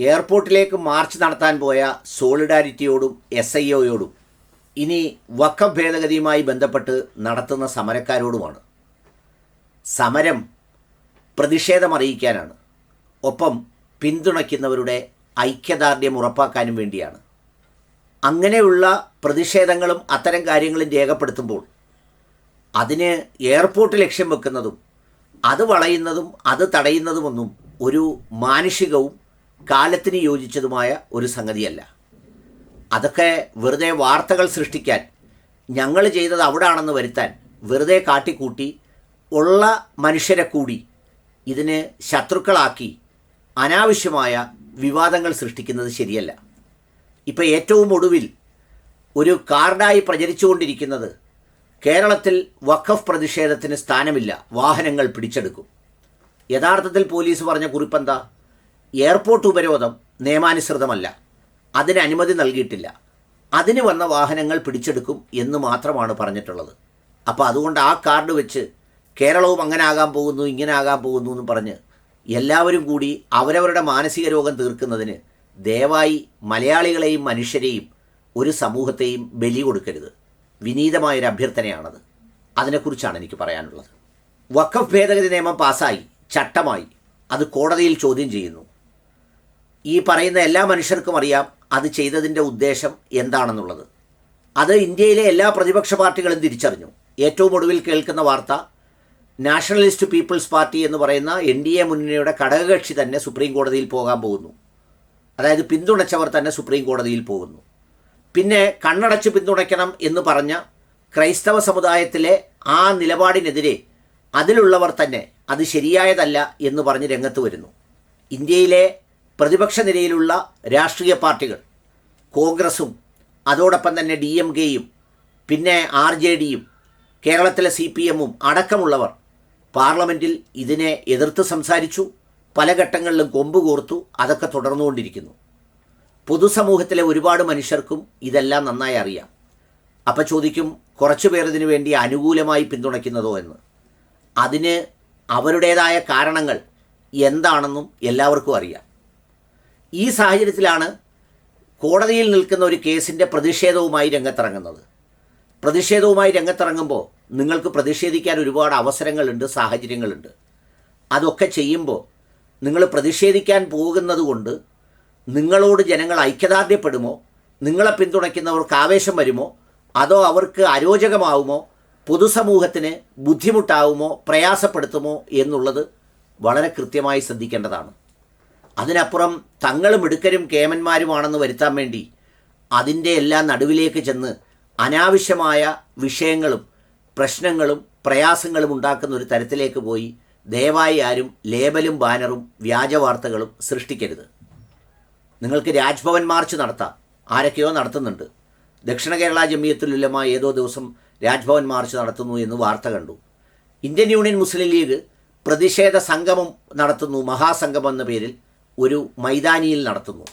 എയർപോർട്ടിലേക്ക് മാർച്ച് നടത്താൻ പോയ സോളിഡാരിറ്റിയോടും SIOയോടും ഇനി വഖഫ് ഭേദഗതിയുമായി ബന്ധപ്പെട്ട് നടത്തുന്ന സമരക്കാരോടുമാണ്. സമരം പ്രതിഷേധമറിയിക്കാനാണ്, ഒപ്പം പിന്തുണയ്ക്കുന്നവരുടെ ഐക്യദാർഢ്യം ഉറപ്പാക്കാനും വേണ്ടിയാണ്. അങ്ങനെയുള്ള പ്രതിഷേധങ്ങളും അത്തരം കാര്യങ്ങളും രേഖപ്പെടുത്തുമ്പോൾ അതിന് എയർപോർട്ട് ലക്ഷ്യം വെക്കുന്നതും അത് വളയുന്നതും അത് തടയുന്നതുമൊന്നും ഒരു മാനുഷികവും കാലത്തിന് യോജിച്ചതുമായ ഒരു സംഗതിയല്ല. അതൊക്കെ വെറുതെ വാർത്തകൾ സൃഷ്ടിക്കാൻ, ഞങ്ങൾ ചെയ്തത് അവിടാണെന്ന് വരുത്താൻ വെറുതെ കാട്ടിക്കൂട്ടി ഉള്ള മനുഷ്യരെ കൂടി ഇതിന് ശത്രുക്കളാക്കി അനാവശ്യമായ വിവാദങ്ങൾ സൃഷ്ടിക്കുന്നത് ശരിയല്ല. ഇപ്പോൾ ഏറ്റവും ഒടുവിൽ ഒരു കാർഡായി പ്രചരിച്ചുകൊണ്ടിരിക്കുന്നത് കേരളത്തിൽ വഖഫ് പ്രതിഷേധത്തിന് സ്ഥാനമില്ല, വാഹനങ്ങൾ പിടിച്ചെടുക്കും. യഥാർത്ഥത്തിൽ പോലീസ് പറഞ്ഞ കുറിപ്പെന്താ? എയർപോർട്ട് ഉപരോധം നിയമാനുസൃതമല്ല, അതിന് അനുമതി നൽകിയിട്ടില്ല, അതിന് വന്ന വാഹനങ്ങൾ പിടിച്ചെടുക്കും എന്ന് മാത്രമാണ് പറഞ്ഞിട്ടുള്ളത്. അപ്പോൾ അതുകൊണ്ട് ആ കാർഡ് വെച്ച് കേരളവും അങ്ങനെ ആകാൻ പോകുന്നു, ഇങ്ങനെ ആകാൻ പോകുന്നു എന്ന് പറഞ്ഞ് എല്ലാവരും കൂടി അവരവരുടെ മാനസിക രോഗം തീർക്കുന്നതിന് ദയവായി മലയാളികളെയും മനുഷ്യരെയും ഒരു സമൂഹത്തെയും ബലി കൊടുക്കരുത്. വിനീതമായൊരു അഭ്യർത്ഥനയാണത്. അതിനെക്കുറിച്ചാണ് എനിക്ക് പറയാനുള്ളത്. വഖഫ് ഭേദഗതി നിയമം പാസ്സായി, ചട്ടമായി, അത് കോടതിയിൽ ചോദ്യം ചെയ്യുന്നു. ഈ പറയുന്ന എല്ലാ മനുഷ്യർക്കും അറിയാം അത് ചെയ്തതിൻ്റെ ഉദ്ദേശം എന്താണെന്നുള്ളത്. അത് ഇന്ത്യയിലെ എല്ലാ പ്രതിപക്ഷ പാർട്ടികളും തിരിച്ചറിഞ്ഞു. ഏറ്റവും ഒടുവിൽ കേൾക്കുന്ന വാർത്ത, നാഷണലിസ്റ്റ് പീപ്പിൾസ് പാർട്ടി എന്ന് പറയുന്ന NDA മുന്നണിയുടെ ഘടകകക്ഷി തന്നെ സുപ്രീം കോടതിയിൽ പോകാൻ പോകുന്നു. അതായത് പിന്തുണച്ചവർ തന്നെ സുപ്രീം കോടതിയിൽ പോകുന്നു. പിന്നെ കണ്ണടച്ച് പിന്തുണയ്ക്കണം എന്ന് പറഞ്ഞ ക്രൈസ്തവ സമുദായത്തിലെ ആ നിലപാടിനെതിരെ അതിലുള്ളവർ തന്നെ അത് ശരിയായതല്ല എന്ന് പറഞ്ഞ് രംഗത്ത് വരുന്നു. ഇന്ത്യയിലെ പ്രതിപക്ഷ നിരയിലുള്ള രാഷ്ട്രീയ പാർട്ടികൾ, കോൺഗ്രസും അതോടൊപ്പം തന്നെ DMKയും പിന്നെ RJDയും കേരളത്തിലെ CPMഉം അടക്കമുള്ളവർ പാർലമെൻറ്റിൽ ഇതിനെ എതിർത്ത് സംസാരിച്ചു. പല ഘട്ടങ്ങളിലും കൊമ്പ് കോർത്തു. അതൊക്കെ തുടർന്നുകൊണ്ടിരിക്കുന്നു. പൊതുസമൂഹത്തിലെ ഒരുപാട് മനുഷ്യർക്കും ഇതെല്ലാം നന്നായി അറിയാം. അപ്പം ചോദിക്കും, കുറച്ചു പേർ ഇതിനു വേണ്ടി അനുകൂലമായി പിന്തുണയ്ക്കുന്നതോ എന്ന്. അതിന് അവരുടേതായ കാരണങ്ങൾ എന്താണെന്നും എല്ലാവർക്കും അറിയാം. ഈ സാഹചര്യത്തിലാണ് കോടതിയിൽ നിൽക്കുന്ന ഒരു കേസിൻ്റെ പ്രതിഷേധവുമായി രംഗത്തിറങ്ങുന്നത്. പ്രതിഷേധവുമായി രംഗത്തിറങ്ങുമ്പോൾ നിങ്ങൾക്ക് പ്രതിഷേധിക്കാൻ ഒരുപാട് അവസരങ്ങളുണ്ട്, സാഹചര്യങ്ങളുണ്ട്. അതൊക്കെ ചെയ്യുമ്പോൾ നിങ്ങൾ പ്രതിഷേധിക്കാൻ പോകുന്നത് കൊണ്ട് നിങ്ങളോട് ജനങ്ങൾ ഐക്യദാർഢ്യപ്പെടുമോ, നിങ്ങളെ പിന്തുണയ്ക്കുന്നവർക്ക് ആവേശം വരുമോ, അതോ അവർക്ക് അരോചകമാവുമോ, പൊതുസമൂഹത്തിന് ബുദ്ധിമുട്ടാവുമോ, പ്രയാസപ്പെടുത്തുമോ എന്നുള്ളത് വളരെ കൃത്യമായി ശ്രദ്ധിക്കേണ്ടതാണ്. അതിനപ്പുറം തങ്ങൾ മിടുക്കരും കേമന്മാരുമാണെന്ന് വരുത്താൻ വേണ്ടി അതിൻ്റെ എല്ലാം നടുവിലേക്ക് ചെന്ന് അനാവശ്യമായ വിഷയങ്ങളും പ്രശ്നങ്ങളും പ്രയാസങ്ങളും ഉണ്ടാക്കുന്ന ഒരു തരത്തിലേക്ക് പോയി ദയവായി ആരും ലേബലും ബാനറും വ്യാജ വാർത്തകളും സൃഷ്ടിക്കരുത്. നിങ്ങൾക്ക് രാജ്ഭവൻ മാർച്ച് നടത്താം, ആരൊക്കെയോ നടത്തുന്നുണ്ട്. ദക്ഷിണ കേരള ജമിയത്തുൽ ഉലമ ഏതോ ദിവസം രാജ്ഭവൻ മാർച്ച് നടത്തുന്നു എന്ന് വാർത്ത കണ്ടു. ഇന്ത്യൻ യൂണിയൻ മുസ്ലിം ലീഗ് പ്രതിഷേധ സംഗമം നടത്തുന്നു, മഹാസംഗമം എന്ന പേരിൽ ഒരു മൈതാനിയിൽ നടത്തുന്നു.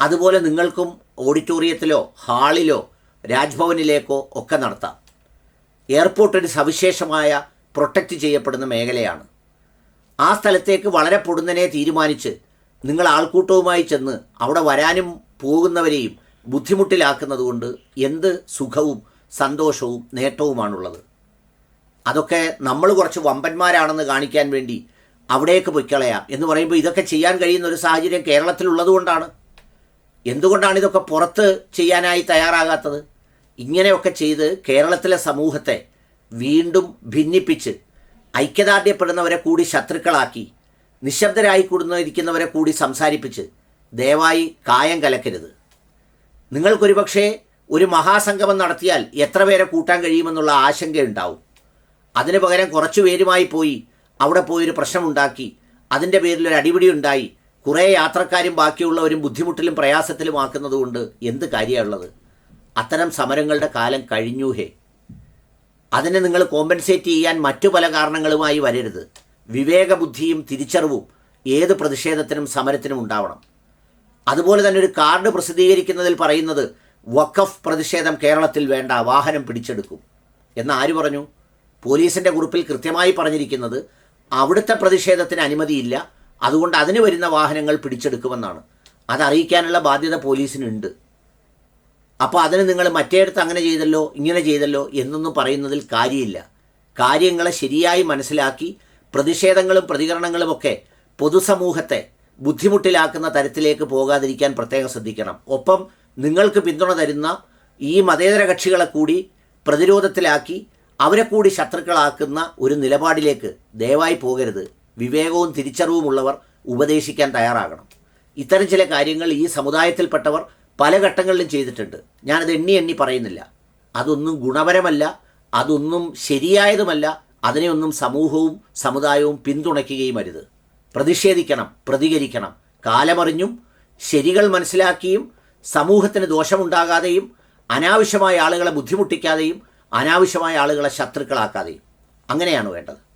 അതുപോലെ നിങ്ങൾക്കും ഓഡിറ്റോറിയത്തിലോ ഹാളിലോ രാജ്ഭവനിലേക്കോ ഒക്കെ നടത്താം. എയർപോർട്ട് ഒരു സവിശേഷമായ പ്രൊട്ടക്റ്റ് ചെയ്യപ്പെടുന്ന മേഖലയാണ്. ആ സ്ഥലത്തേക്ക് വളരെ പൊടുന്നനെ തീരുമാനിച്ച് നിങ്ങൾ ആൾക്കൂട്ടവുമായി ചെന്ന് അവിടെ വരാനും പോകുന്നവരെയും ബുദ്ധിമുട്ടിലാക്കുന്നത് കൊണ്ട് എന്ത് സുഖവും സന്തോഷവും നേട്ടവുമാണുള്ളത്? അതൊക്കെ നമ്മൾ കുറച്ച് വമ്പന്മാരാണെന്ന് കാണിക്കാൻ വേണ്ടി അവിടേക്ക് പൊയ്ക്കളയാം എന്ന് പറയുമ്പോൾ ഇതൊക്കെ ചെയ്യാൻ കഴിയുന്ന ഒരു സാഹചര്യം കേരളത്തിലുള്ളതുകൊണ്ടാണ്. എന്തുകൊണ്ടാണ് ഇതൊക്കെ പുറത്ത് ചെയ്യാനായി തയ്യാറാകാത്തത്? ഇങ്ങനെയൊക്കെ ചെയ്ത് കേരളത്തിലെ സമൂഹത്തെ വീണ്ടും ഭിന്നിപ്പിച്ച് ഐക്യദാർഢ്യപ്പെടുന്നവരെ കൂടി ശത്രുക്കളാക്കി നിശബ്ദരായി കൂടുന്നിരിക്കുന്നവരെ കൂടി സംസാരിപ്പിച്ച് ദയവായി കായം കലക്കരുത്. നിങ്ങൾക്കൊരു പക്ഷേ ഒരു മഹാസംഗമം നടത്തിയാൽ എത്ര പേരെ കൂട്ടാൻ കഴിയുമെന്നുള്ള ആശങ്കയുണ്ടാവും. അതിന് പകരം കുറച്ചു പേരുമായി പോയി അവിടെ പോയൊരു പ്രശ്നമുണ്ടാക്കി അതിൻ്റെ പേരിലൊരു അടിപിടി ഉണ്ടായി കുറേ യാത്രക്കാരും ബാക്കിയുള്ളവരും ബുദ്ധിമുട്ടിലും പ്രയാസത്തിലും ആക്കുന്നത് കൊണ്ട് എന്ത് കാര്യമുള്ളത്? അത്തരം സമരങ്ങളുടെ കാലം കഴിഞ്ഞു. അതിനെ നിങ്ങൾ കോമ്പൻസേറ്റ് ചെയ്യാൻ മറ്റു പല കാരണങ്ങളുമായി വരരുത്. വിവേകബുദ്ധിയും തിരിച്ചറിവും ഏത് പ്രതിഷേധത്തിനും സമരത്തിനും ഉണ്ടാവണം. അതുപോലെ തന്നെ ഒരു കാർഡ് പ്രസിദ്ധീകരിക്കുന്നതിൽ പറയുന്നത് വഖഫ് പ്രതിഷേധം കേരളത്തിൽ വേണ്ട, വാഹനം പിടിച്ചെടുക്കും എന്ന് ആര് പറഞ്ഞു? പോലീസിൻ്റെ കുറിപ്പിൽ കൃത്യമായി പറഞ്ഞിരിക്കുന്നത് അവിടുത്തെ പ്രതിഷേധത്തിന് അനുമതിയില്ല, അതുകൊണ്ട് അതിന് വരുന്ന വാഹനങ്ങൾ പിടിച്ചെടുക്കുമെന്നാണ്. അതറിയിക്കാനുള്ള ബാധ്യത പോലീസിനുണ്ട്. അപ്പോൾ അതിന് നിങ്ങൾ മറ്റേടത്ത് അങ്ങനെ ചെയ്തല്ലോ ഇങ്ങനെ ചെയ്തല്ലോ എന്നൊന്നും പറയുന്നതിൽ കാര്യമില്ല. കാര്യങ്ങളെ ശരിയായി മനസ്സിലാക്കി പ്രതിഷേധങ്ങളും പ്രതികരണങ്ങളുമൊക്കെ പൊതുസമൂഹത്തെ ബുദ്ധിമുട്ടിലാക്കുന്ന തരത്തിലേക്ക് പോകാതിരിക്കാൻ പ്രത്യേകം ശ്രദ്ധിക്കണം. ഒപ്പം നിങ്ങൾക്ക് പിന്തുണ തരുന്ന ഈ മതേതര കക്ഷികളെ കൂടി പ്രതിരോധത്തിലാക്കി അവരെ കൂടി ശത്രുക്കളാക്കുന്ന ഒരു നിലപാടിലേക്ക് ദയവായി പോകരുത്. വിവേകവും തിരിച്ചറിവുമുള്ളവർ ഉപദേശിക്കാൻ തയ്യാറാകണം. ഇത്തരം ചില കാര്യങ്ങൾ ഈ സമുദായത്തിൽപ്പെട്ടവർ പല ഘട്ടങ്ങളിലും ചെയ്തിട്ടുണ്ട്. ഞാനത് എണ്ണി പറയുന്നില്ല. അതൊന്നും ഗുണപരമല്ല, അതൊന്നും ശരിയായതുമല്ല. അതിനെയൊന്നും സമൂഹവും സമുദായവും പിന്തുണയ്ക്കുകയും അരുത്. പ്രതിഷേധിക്കണം, പ്രതികരിക്കണം. കാലമറിഞ്ഞും ശരികൾ മനസ്സിലാക്കിയും സമൂഹത്തിന് ദോഷമുണ്ടാകാതെയും അനാവശ്യമായ ആളുകളെ ബുദ്ധിമുട്ടിക്കാതെയും അനാവശ്യമായ ആളുകളെ ശത്രുക്കളാക്കാതെയും അങ്ങനെയാണ് വേണ്ടത്.